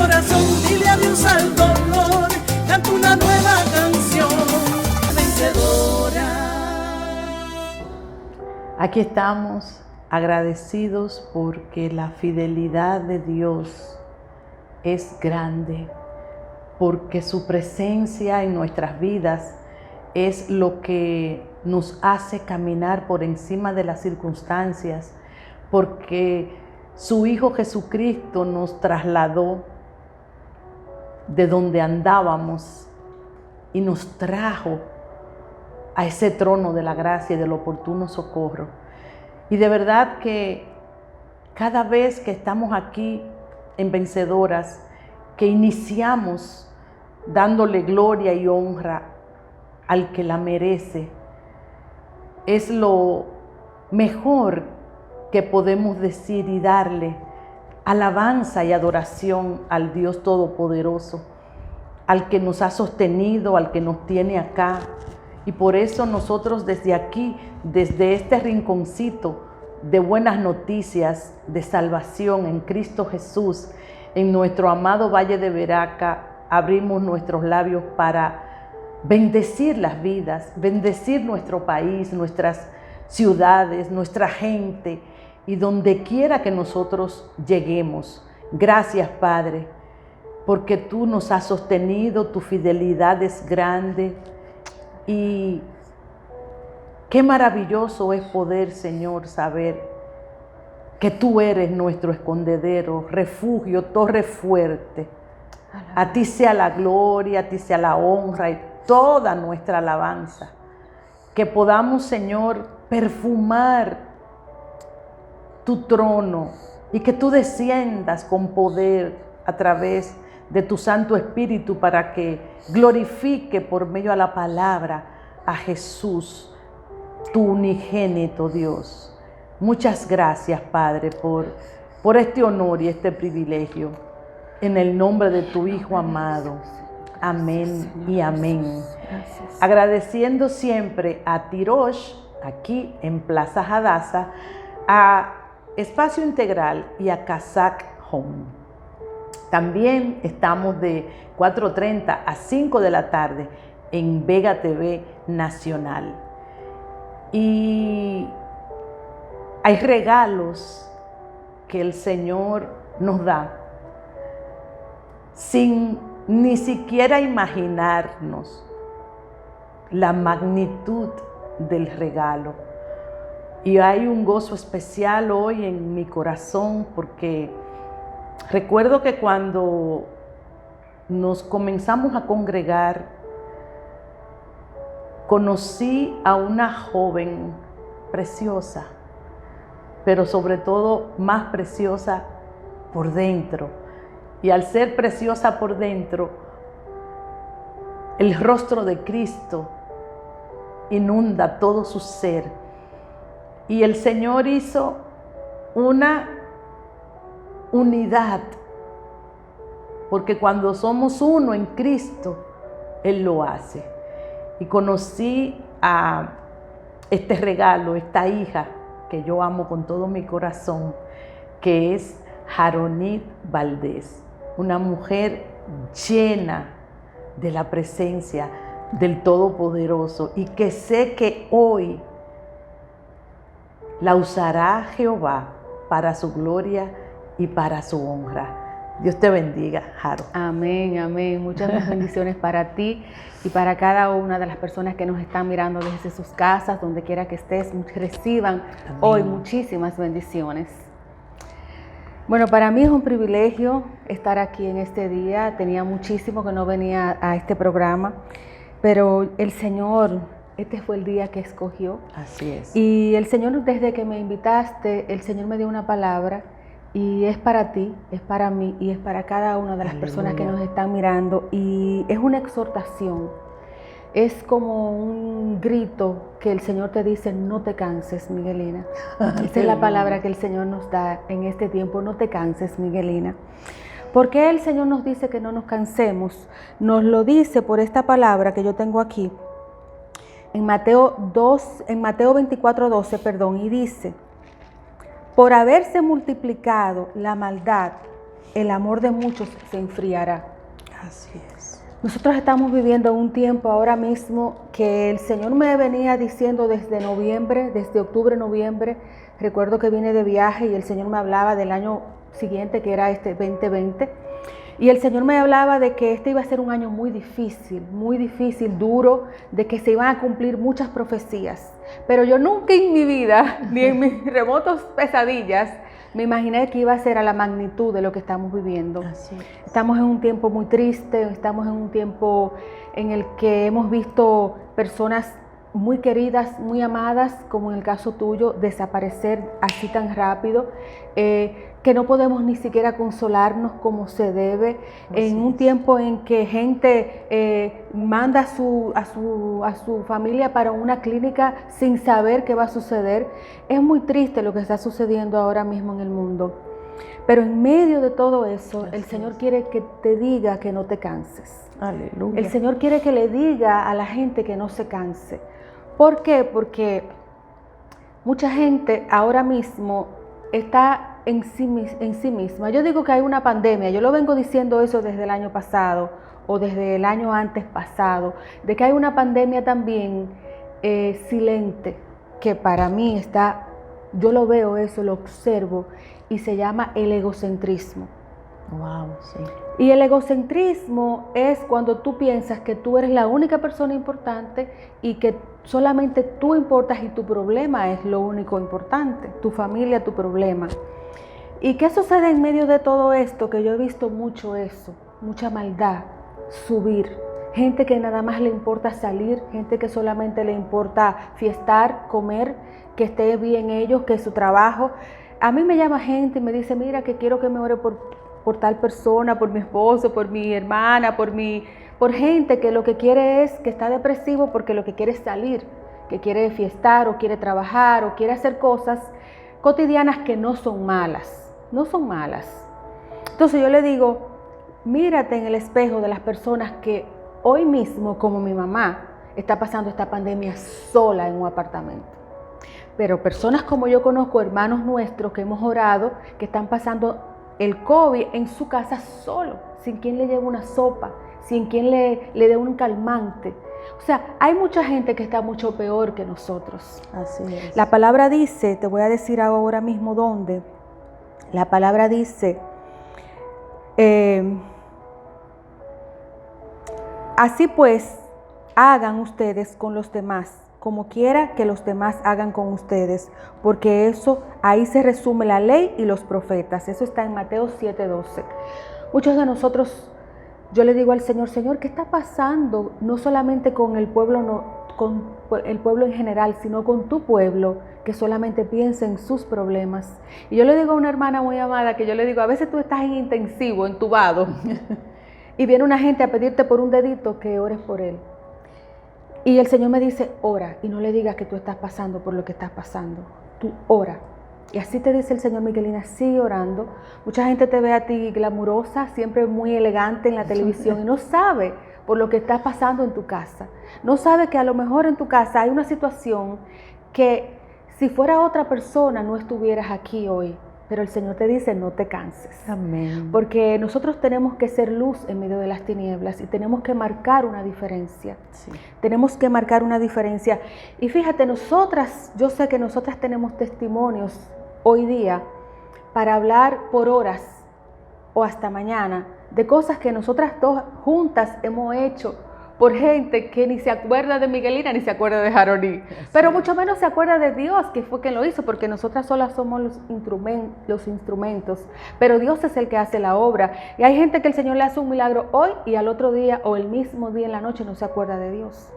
corazón, dile adiós al dolor, canta una nueva canción, vencedora. Aquí estamos agradecidos porque la fidelidad de Dios es grande, porque su presencia en nuestras vidas es lo que nos hace caminar por encima de las circunstancias, porque su Hijo Jesucristo nos trasladó de donde andábamos y nos trajo a ese trono de la gracia y del oportuno socorro. Y de verdad que cada vez que estamos aquí en Vencedoras, que iniciamos dándole gloria y honra al que la merece, es lo mejor que podemos decir y darle alabanza y adoración al Dios Todopoderoso, al que nos ha sostenido, al que nos tiene acá. Y por eso nosotros desde aquí, desde este rinconcito de buenas noticias, de salvación en Cristo Jesús, en nuestro amado Valle de Veraca, abrimos nuestros labios para bendecir las vidas, bendecir nuestro país, nuestras ciudades, nuestra gente y donde quiera que nosotros lleguemos. Gracias, Padre, porque tú nos has sostenido, tu fidelidad es grande y qué maravilloso es poder, Señor, saber que tú eres nuestro escondedero, refugio, torre fuerte. A ti sea la gloria, a ti sea la honra y toda nuestra alabanza. Que podamos, Señor, perfumar tu trono y que tú desciendas con poder a través de tu Santo Espíritu para que glorifique por medio de la palabra a Jesús, tu unigénito Dios. Muchas gracias, Padre, por este honor y este privilegio. En el nombre de tu Hijo amado. Amén y amén. Agradeciendo siempre a Tirosh, aquí en Plaza Hadassah, a Espacio Integral y a Kazakh Home. También estamos de 4:30 a 5 de la tarde en Vega TV Nacional. Y hay regalos que el Señor nos da sin ni siquiera imaginarnos la magnitud del regalo. Y hay un gozo especial hoy en mi corazón porque recuerdo que cuando nos comenzamos a congregar, conocí a una joven preciosa, pero sobre todo más preciosa por dentro. Y al ser preciosa por dentro, el rostro de Cristo inunda todo su ser. Y el Señor hizo una unidad, porque cuando somos uno en Cristo, Él lo hace. Y conocí a este regalo, esta hija que yo amo con todo mi corazón, que es Jaronit Valdés, una mujer llena de la presencia del Todopoderoso y que sé que hoy la usará Jehová para su gloria y para su honra. Dios te bendiga, Jaro. Amén, amén. Muchas bendiciones para ti y para cada una de las personas que nos están mirando desde sus casas, donde quiera que estés, reciban amén. Hoy muchísimas bendiciones. Bueno, para mí es un privilegio estar aquí en este día. Tenía muchísimo que no venía a este programa, pero el Señor, este fue el día que escogió. Así es. Y el Señor, desde que me invitaste, el Señor me dio una palabra y es para ti, es para mí y es para cada una de las personas que nos están mirando. Y es una exhortación, es como un grito que el Señor te dice: no te canses, Miguelina. Esa es la palabra que el Señor nos da en este tiempo: no te canses, Miguelina. ¿Por qué el Señor nos dice que no nos cansemos? Nos lo dice por esta palabra que yo tengo aquí, en Mateo 24:12, y dice: por haberse multiplicado la maldad, el amor de muchos se enfriará. Así es. Nosotros estamos viviendo un tiempo ahora mismo que el Señor me venía diciendo desde noviembre, desde octubre, noviembre. Recuerdo que vine de viaje y el Señor me hablaba del año siguiente, que era este 2020. Y el Señor me hablaba de que este iba a ser un año muy difícil, duro, de que se iban a cumplir muchas profecías. Pero yo nunca en mi vida, ni en mis remotos pesadillas, me imaginé que iba a ser a la magnitud de lo que estamos viviendo. Así es. Estamos en un tiempo muy triste, estamos en un tiempo en el que hemos visto personas muy queridas, muy amadas, como en el caso tuyo, desaparecer así tan rápido, que no podemos ni siquiera consolarnos como se debe, en un tiempo en que gente manda a su familia para una clínica sin saber qué va a suceder. Es muy triste lo que está sucediendo ahora mismo en el mundo. Pero en medio de todo eso, el Señor quiere que te diga que no te canses. Aleluya. El Señor quiere que le diga a la gente que no se canse. ¿Por qué? Porque mucha gente ahora mismo está en sí misma. Yo digo que hay una pandemia, yo lo vengo diciendo eso desde el año pasado o desde el año antes pasado, de que hay una pandemia también silente, que para mí está, yo lo veo eso, lo observo, y se llama el egocentrismo. Wow, sí. Y el egocentrismo es cuando tú piensas que tú eres la única persona importante y que solamente tú importas y tu problema es lo único importante, tu familia, tu problema. ¿Y qué sucede en medio de todo esto? Que yo he visto mucho eso, mucha maldad, subir. Gente que nada más le importa salir, gente que solamente le importa fiestar, comer, que esté bien ellos, que su trabajo. A mí me llama gente y me dice, mira, que quiero que me ore por tal persona, por mi esposo, por mi hermana, por gente que lo que quiere es, que está depresivo porque lo que quiere es salir, que quiere fiestar o quiere trabajar o quiere hacer cosas cotidianas que no son malas. No son malas. Entonces yo le digo, mírate en el espejo de las personas que hoy mismo, como mi mamá, está pasando esta pandemia sola en un apartamento. Pero personas como yo conozco, hermanos nuestros que hemos orado, que están pasando el COVID en su casa solo, sin quien le lleve una sopa, sin quien le dé un calmante. O sea, hay mucha gente que está mucho peor que nosotros. Así es. La palabra dice, te voy a decir ahora mismo dónde. La palabra dice, así pues, hagan ustedes con los demás, como quiera que los demás hagan con ustedes, porque eso, ahí se resume la ley y los profetas. Eso está en Mateo 7:12. Muchos de nosotros, yo le digo al Señor, Señor, ¿qué está pasando? No solamente con el pueblo, con el pueblo en general, sino con tu pueblo, que solamente piensa en sus problemas. Y yo le digo a una hermana muy amada, que yo le digo, a veces tú estás en intensivo, entubado, y viene una gente a pedirte por un dedito que ores por él. Y el Señor me dice, ora, y no le digas que tú estás pasando por lo que estás pasando. Tú ora. Y así te dice el Señor, Miguelina, sigue orando. Mucha gente te ve a ti glamurosa, siempre muy elegante en la televisión, y no sabe por lo que está pasando en tu casa. No sabe que a lo mejor en tu casa hay una situación que si fuera otra persona no estuvieras aquí hoy. Pero el Señor te dice, no te canses. Amén. Porque nosotros tenemos que ser luz en medio de las tinieblas y tenemos que marcar una diferencia. Sí. Tenemos que marcar una diferencia. Y fíjate, yo sé que nosotras tenemos testimonios hoy día para hablar por horas o hasta mañana de cosas que nosotras dos juntas hemos hecho por gente que ni se acuerda de Miguelina ni se acuerda de Jaroní, pero mucho menos se acuerda de Dios, que fue quien lo hizo, porque nosotras solas somos los instrumentos, pero Dios es el que hace la obra. Y hay gente que el Señor le hace un milagro hoy y al otro día o el mismo día en la noche no se acuerda de Dios.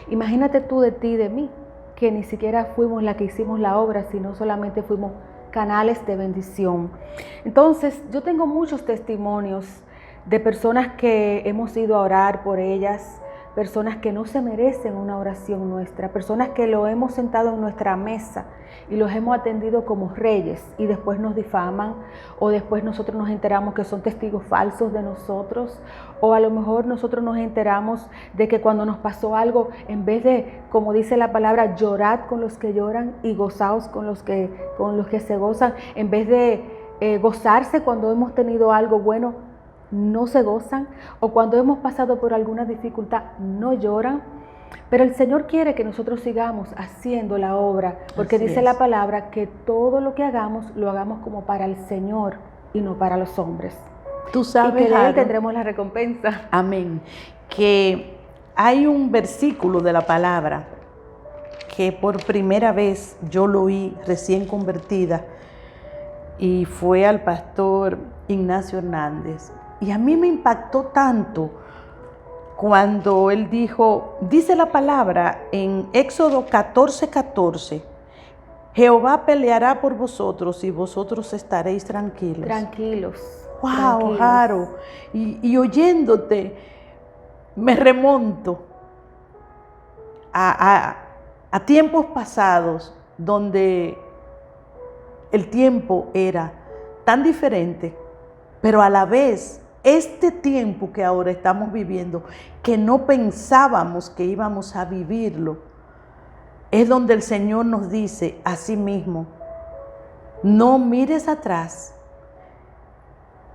Imagínate tú de ti y de mí, que ni siquiera fuimos la que hicimos la obra, sino solamente fuimos canales de bendición. Entonces, yo tengo muchos testimonios de personas que hemos ido a orar por ellas, personas que no se merecen una oración nuestra, personas que lo hemos sentado en nuestra mesa y los hemos atendido como reyes y después nos difaman, o después nosotros nos enteramos que son testigos falsos de nosotros, o a lo mejor nosotros nos enteramos de que cuando nos pasó algo, en vez de, como dice la palabra, llorad con los que lloran y gozaos con los que se gozan, en vez de gozarse cuando hemos tenido algo bueno, no se gozan, o cuando hemos pasado por alguna dificultad, no lloran. Pero el Señor quiere que nosotros sigamos haciendo la obra, porque Así dice es. la palabra que todo lo que hagamos, lo hagamos como para el Señor y no para los hombres. Tú Y sabes, que de Él Harold, tendremos la recompensa. amén, que hay un versículo de la palabra que por primera vez yo lo oí recién convertida y fue al pastor Ignacio Hernández. Y a mí me impactó tanto cuando él dijo, dice la palabra en Éxodo 14:14, Jehová peleará por vosotros y vosotros estaréis tranquilos. Tranquilos. Wow, tranquilos. Harold, y oyéndote, me remonto a tiempos pasados donde el tiempo era tan diferente, pero a la vez este tiempo que ahora estamos viviendo, que no pensábamos que íbamos a vivirlo, es donde el Señor nos dice a sí mismo, no mires atrás,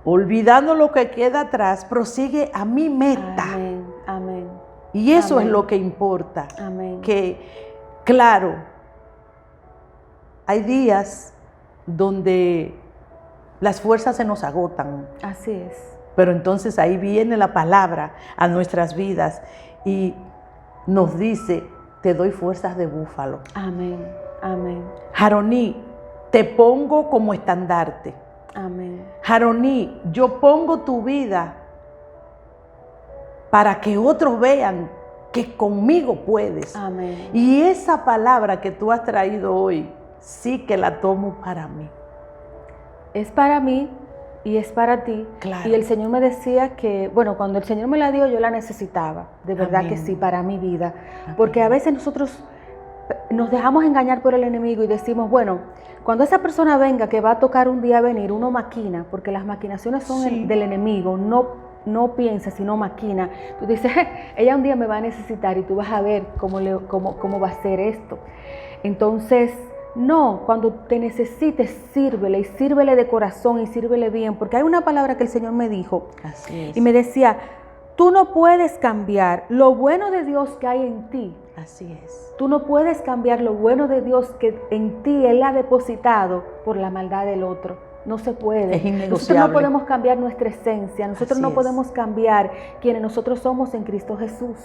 olvidando lo que queda atrás, prosigue a mi meta. Amén, amén. Y eso Amén. es lo que importa. Amén. Que, claro, hay días donde las fuerzas se nos agotan, Así es. pero entonces ahí viene la palabra a nuestras vidas y nos dice, te doy fuerzas de búfalo. Amén, amén, Jaroní, te pongo como estandarte. amén. Jaroní, yo pongo tu vida para que otros vean que conmigo puedes. Amén. Y esa palabra que tú has traído hoy, sí que la tomo para mí. Es para mí y es para ti. Claro. Y el Señor me decía que, bueno, cuando el Señor me la dio, yo la necesitaba. De verdad Amén. que sí, para mi vida. Amén. Porque a veces nosotros nos dejamos engañar por el enemigo y decimos, bueno, cuando esa persona venga, que va a tocar un día venir, uno maquina, porque las maquinaciones son Sí. del enemigo, no piensa, sino maquina. Tú dices, ella un día me va a necesitar y tú vas a ver cómo va a ser esto. Entonces, no, cuando te necesites, sírvele, y sírvele de corazón y sírvele bien, porque hay una palabra que el Señor me dijo Así es. y me decía, tú no puedes cambiar lo bueno de Dios que hay en ti. Así es. Tú no puedes cambiar lo bueno de Dios que en ti Él ha depositado por la maldad del otro. No se puede. Es innegociable. Nosotros no podemos cambiar nuestra esencia. Nosotros Así no es. podemos cambiar quienes nosotros somos en Cristo Jesús.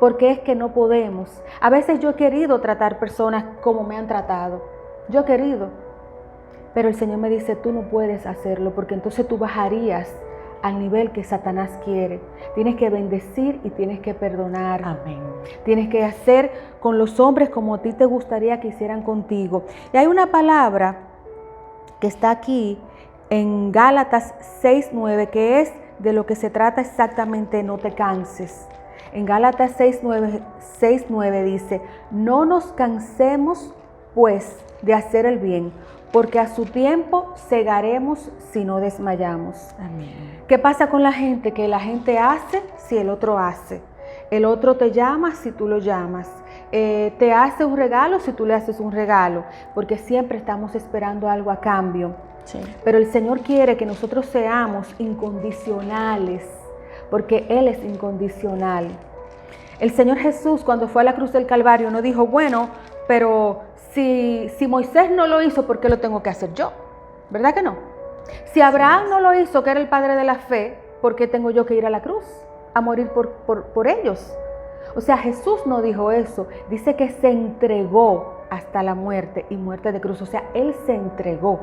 Porque es que no podemos. A veces yo he querido tratar personas como me han tratado. Yo he querido. Pero el Señor me dice, tú no puedes hacerlo porque entonces tú bajarías al nivel que Satanás quiere. Tienes que bendecir y tienes que perdonar. Amén. Tienes Tienes que hacer con los hombres como a ti te gustaría que hicieran contigo. Y hay una palabra que está aquí en Gálatas 6:9, que es de lo que se trata exactamente, no te canses. En Gálatas 6:9 dice, no nos cansemos pues de hacer el bien, porque a su tiempo segaremos si no desmayamos. Amén. ¿Qué pasa con la gente? Que la gente hace si el otro hace. El otro te llama si tú lo llamas. Te hace un regalo si tú le haces un regalo. Porque siempre estamos esperando algo a cambio. Sí. Pero el Señor quiere que nosotros seamos incondicionales. Porque Él es incondicional. El Señor Jesús, cuando fue a la cruz del Calvario, no dijo, bueno, pero si Moisés no lo hizo, ¿por qué lo tengo que hacer yo? ¿Verdad que no? Si Abraham no lo hizo, que era el padre de la fe, ¿por qué tengo yo que ir a la cruz a morir por ellos? O sea, Jesús no dijo eso. Dice que se entregó hasta la muerte y muerte de cruz. O sea, Él se entregó.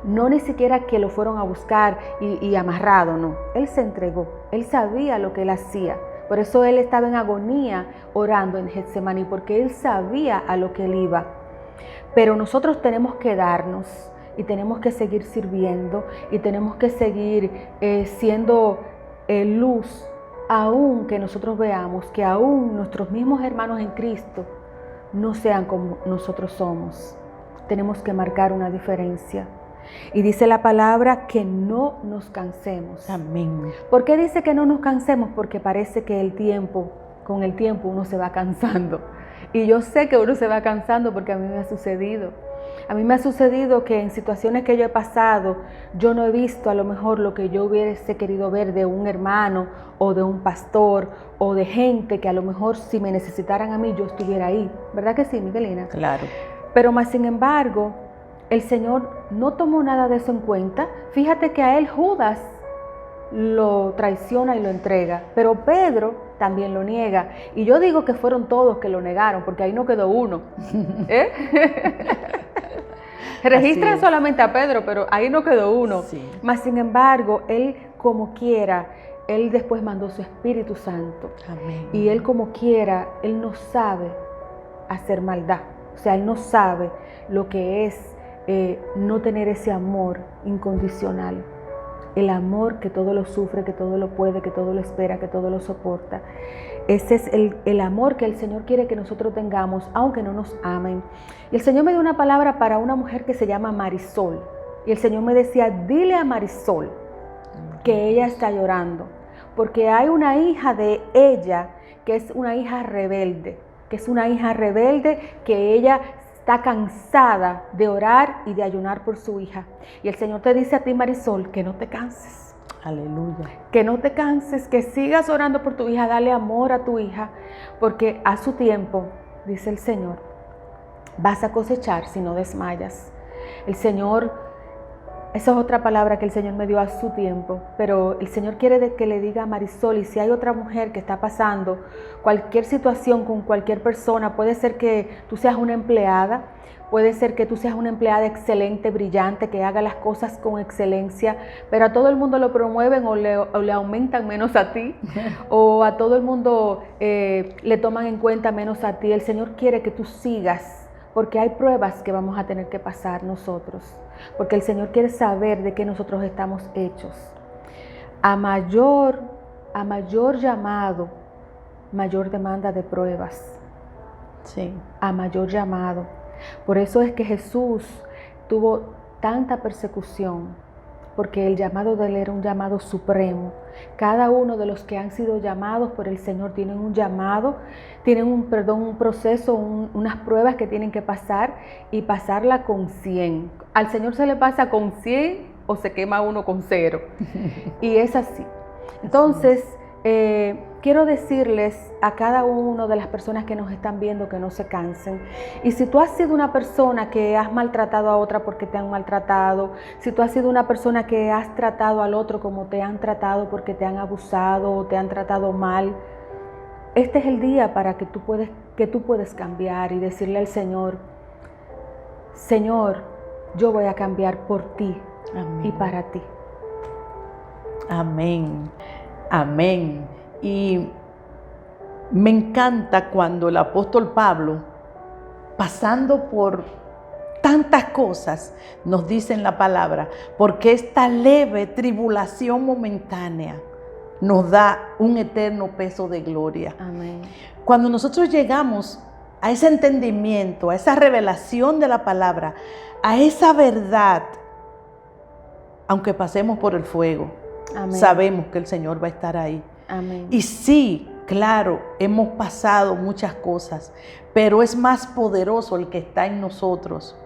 No ni siquiera que lo fueron a buscar y amarrado, no. Él se entregó. Él sabía lo que Él hacía. Por eso Él estaba en agonía orando en Getsemaní, porque Él sabía a lo que Él iba. Pero nosotros tenemos que darnos y tenemos que seguir sirviendo y tenemos que seguir siendo luz, aun que nosotros veamos que aún nuestros mismos hermanos en Cristo no sean como nosotros somos. Tenemos que marcar una diferencia. Y dice la palabra que no nos cansemos. Amén. ¿Por qué dice que no nos cansemos? Porque parece que con el tiempo uno se va cansando. Y yo sé que uno se va cansando porque a mí me ha sucedido. A mí me ha sucedido que en situaciones que yo he pasado, yo no he visto a lo mejor lo que yo hubiese querido ver de un hermano o de un pastor o de gente que a lo mejor si me necesitaran a mí yo estuviera ahí. ¿Verdad que sí, Miguelina? Claro. Pero más sin embargo, el Señor no tomó nada de eso en cuenta. Fíjate que a él Judas lo traiciona y lo entrega, pero Pedro también lo niega. Y yo digo que fueron todos que lo negaron, porque ahí no quedó uno. Registran solamente a Pedro, pero ahí no quedó uno. Sí. Mas sin embargo, él como quiera, él después mandó su Espíritu Santo. Amén. Y él como quiera, él no sabe hacer maldad. O sea, él no sabe lo que es no tener ese amor incondicional. El amor que todo lo sufre, que todo lo puede, que todo lo espera, que todo lo soporta. Ese es el amor que el Señor quiere que nosotros tengamos, aunque no nos amen. Y el Señor me dio una palabra para una mujer que se llama Marisol. Y el Señor me decía, dile a Marisol que ella está llorando, porque hay una hija de ella que es una hija rebelde, que ella está cansada de orar y de ayunar por su hija. Y el Señor te dice a ti, Marisol, que no te canses. Aleluya. Que no te canses, que sigas orando por tu hija, dale amor a tu hija, porque a su tiempo, dice el Señor, vas a cosechar si no desmayas. El Señor, esa es otra palabra que el Señor me dio a su tiempo, pero el Señor quiere que le diga a Marisol, y si hay otra mujer que está pasando cualquier situación con cualquier persona, puede ser que tú seas una empleada, puede ser que tú seas una empleada excelente, brillante, que haga las cosas con excelencia, pero a todo el mundo lo promueven o le aumentan menos a ti, o a todo el mundo le toman en cuenta menos a ti. El Señor quiere que tú sigas, porque hay pruebas que vamos a tener que pasar nosotros, porque el Señor quiere saber de qué nosotros estamos hechos. A mayor llamado, mayor demanda de pruebas. Sí. A mayor llamado. Por eso es que Jesús tuvo tanta persecución, porque el llamado de él era un llamado supremo. Cada uno de los que han sido llamados por el Señor tienen un llamado, tienen un proceso, unas pruebas que tienen que pasar y pasarla con 100. Al Señor se le pasa con 100 o se quema uno con 0. Y es así. Entonces, quiero decirles a cada una de las personas que nos están viendo que no se cansen. Y si tú has sido una persona que has maltratado a otra porque te han maltratado, si tú has sido una persona que has tratado al otro como te han tratado porque te han abusado o te han tratado mal, este es el día para que tú puedes cambiar y decirle al Señor, Señor, yo voy a cambiar por ti. Amén. Y para ti. Amén. Amén. Y me encanta cuando el apóstol Pablo, pasando por tantas cosas, nos dice en la palabra, porque esta leve tribulación momentánea nos da un eterno peso de gloria. Amén. Cuando nosotros llegamos a ese entendimiento, a esa revelación de la palabra, a esa verdad, aunque pasemos por el fuego, amén, sabemos que el Señor va a estar ahí. Amén. Y sí, claro, hemos pasado muchas cosas, pero es más poderoso el que está en nosotros,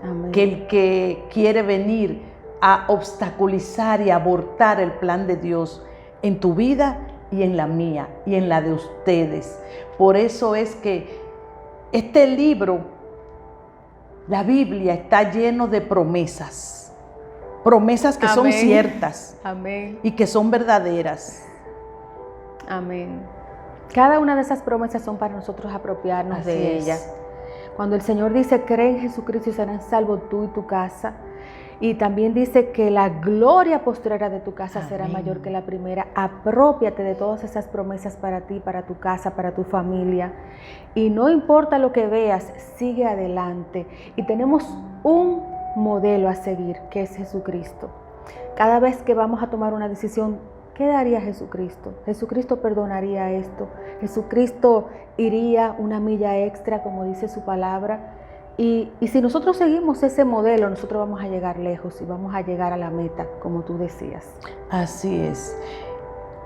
amén, que el que quiere venir a obstaculizar y abortar el plan de Dios en tu vida y en la mía y en la de ustedes. Por eso es que este libro, la Biblia, está lleno de promesas. Promesas que amén, son ciertas, amén, y que son verdaderas. Amén. Cada una de esas promesas son para nosotros apropiarnos así de ellas. Cuando el Señor dice, cree en Jesucristo y serán salvos tú y tu casa. Y también dice que la gloria postrera de tu casa amén, será mayor que la primera. Apropiate de todas esas promesas para ti, para tu casa, para tu familia. Y no importa lo que veas, sigue adelante. Y tenemos un modelo a seguir, que es Jesucristo. Cada vez que vamos a tomar una decisión, ¿qué daría Jesucristo? Jesucristo perdonaría esto. Jesucristo iría una milla extra, como dice su palabra. Y si nosotros seguimos ese modelo, nosotros vamos a llegar lejos y vamos a llegar a la meta, como tú decías. Así es.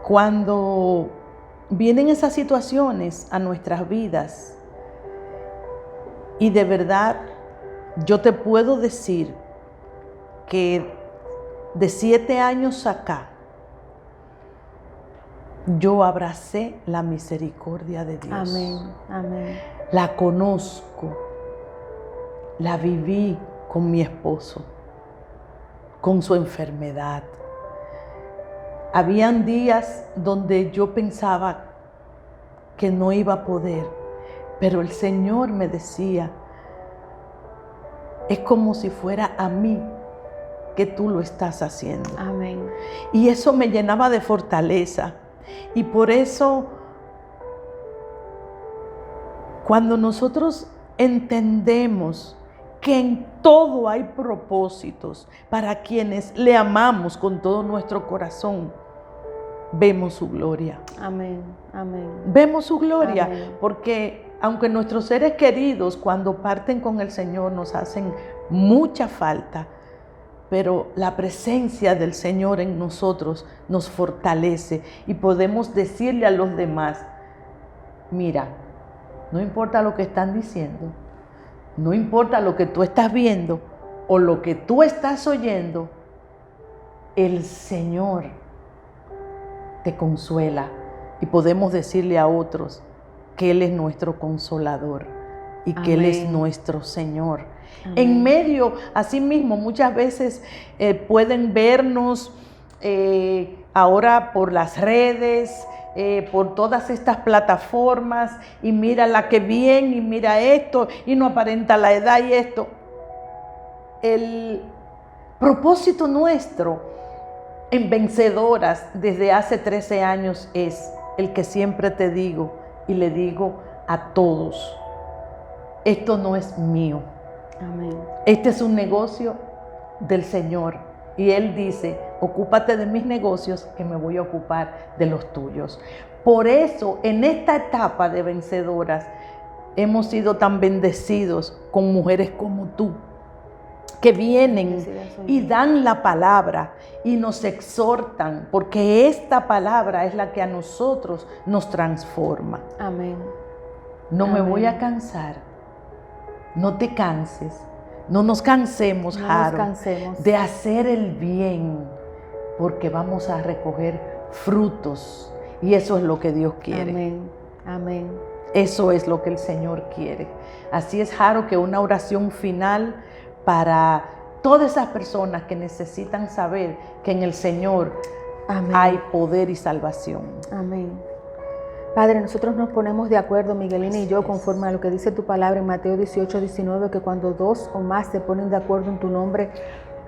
Cuando vienen esas situaciones a nuestras vidas y de verdad yo te puedo decir que de 7 años acá, yo abracé la misericordia de Dios. Amén, amén. La conozco, la viví con mi esposo, con su enfermedad. Habían días donde yo pensaba que no iba a poder, pero el Señor me decía, es como si fuera a mí que tú lo estás haciendo. Amén. Y eso me llenaba de fortaleza. Y por eso, cuando nosotros entendemos que en todo hay propósitos para quienes le amamos con todo nuestro corazón, vemos su gloria. Amén, amén. Vemos su gloria, Amén. porque aunque nuestros seres queridos cuando parten con el Señor nos hacen mucha falta, pero la presencia del Señor en nosotros nos fortalece y podemos decirle a los demás, mira, no importa lo que están diciendo, no importa lo que tú estás viendo o lo que tú estás oyendo, el Señor te consuela y podemos decirle a otros que Él es nuestro consolador y que Él es nuestro Señor. Amén. En medio, asimismo, muchas veces pueden vernos ahora por las redes, por todas estas plataformas, y mira la que bien, y mira esto, y no aparenta la edad y esto. El propósito nuestro en Vencedoras desde hace 13 años es el que siempre te digo y le digo a todos, esto no es mío. Amén. Este es un negocio del Señor y Él dice, ocúpate de mis negocios que me voy a ocupar de los tuyos. Por eso, en esta etapa de Vencedoras, hemos sido tan bendecidos con mujeres como tú, que vienen y dan la palabra y nos exhortan, porque esta palabra es la que a nosotros nos transforma. Amén. No Amén. me voy a cansar. No te canses, no nos cansemos, Jaro, de hacer el bien, porque vamos a recoger frutos y eso es lo que Dios quiere. Amén, amén. Eso es lo que el Señor quiere. Así es, Jaro, que una oración final para todas esas personas que necesitan saber que en el Señor amén. Hay poder y salvación. Amén. Padre, nosotros nos ponemos de acuerdo, Miguelina y yo, conforme a lo que dice tu palabra en Mateo 18, 19, que cuando 2 o más se ponen de acuerdo en tu nombre,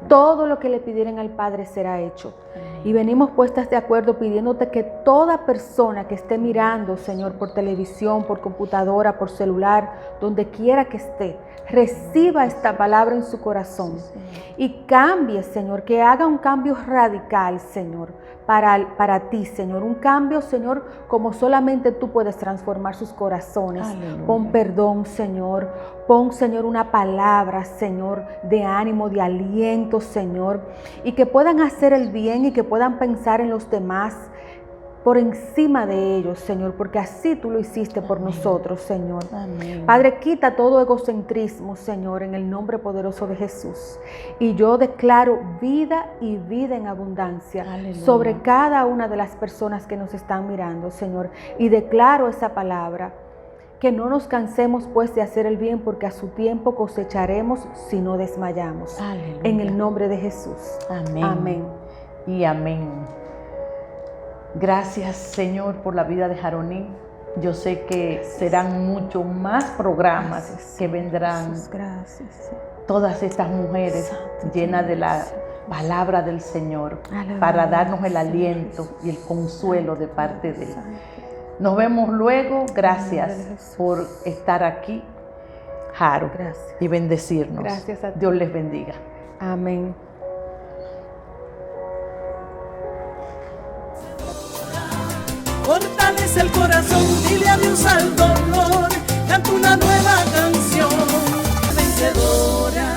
todo lo que le pidieren al Padre será hecho. Amén. Y venimos puestas de acuerdo pidiéndote que toda persona que esté mirando, Señor, por televisión, por computadora, por celular, donde quiera que esté, reciba esta palabra en su corazón y cambie, Señor, que haga un cambio radical, Señor, para ti, Señor. Un cambio, Señor, como solamente tú puedes transformar sus corazones. Aleluya. Pon perdón, Señor. Pon, Señor, una palabra, Señor, de ánimo, de aliento, Señor. Y que puedan hacer el bien y que puedan pensar en los demás por encima de ellos, Señor, porque así tú lo hiciste por Amén. Nosotros, Señor. Amén. Padre, quita todo egocentrismo, Señor, en el nombre poderoso de Jesús. Y yo declaro vida y vida en abundancia Aleluya. Sobre cada una de las personas que nos están mirando, Señor. Y declaro esa palabra, que no nos cansemos pues de hacer el bien, porque a su tiempo cosecharemos si no desmayamos. Aleluya. En el nombre de Jesús. Amén. Amén. Y amén. Gracias, Señor, por la vida de Jaroní. Yo sé que serán mucho más programas gracias, que vendrán. Gracias. Todas estas mujeres llenas de la palabra del Señor para darnos el aliento y el consuelo de parte de Él. Nos vemos luego. Gracias por estar aquí, Jaro, y bendecirnos. Gracias a ti. Dios les bendiga. Amén. Fortalece el corazón, dile adiós al dolor, canta una nueva canción, vencedora.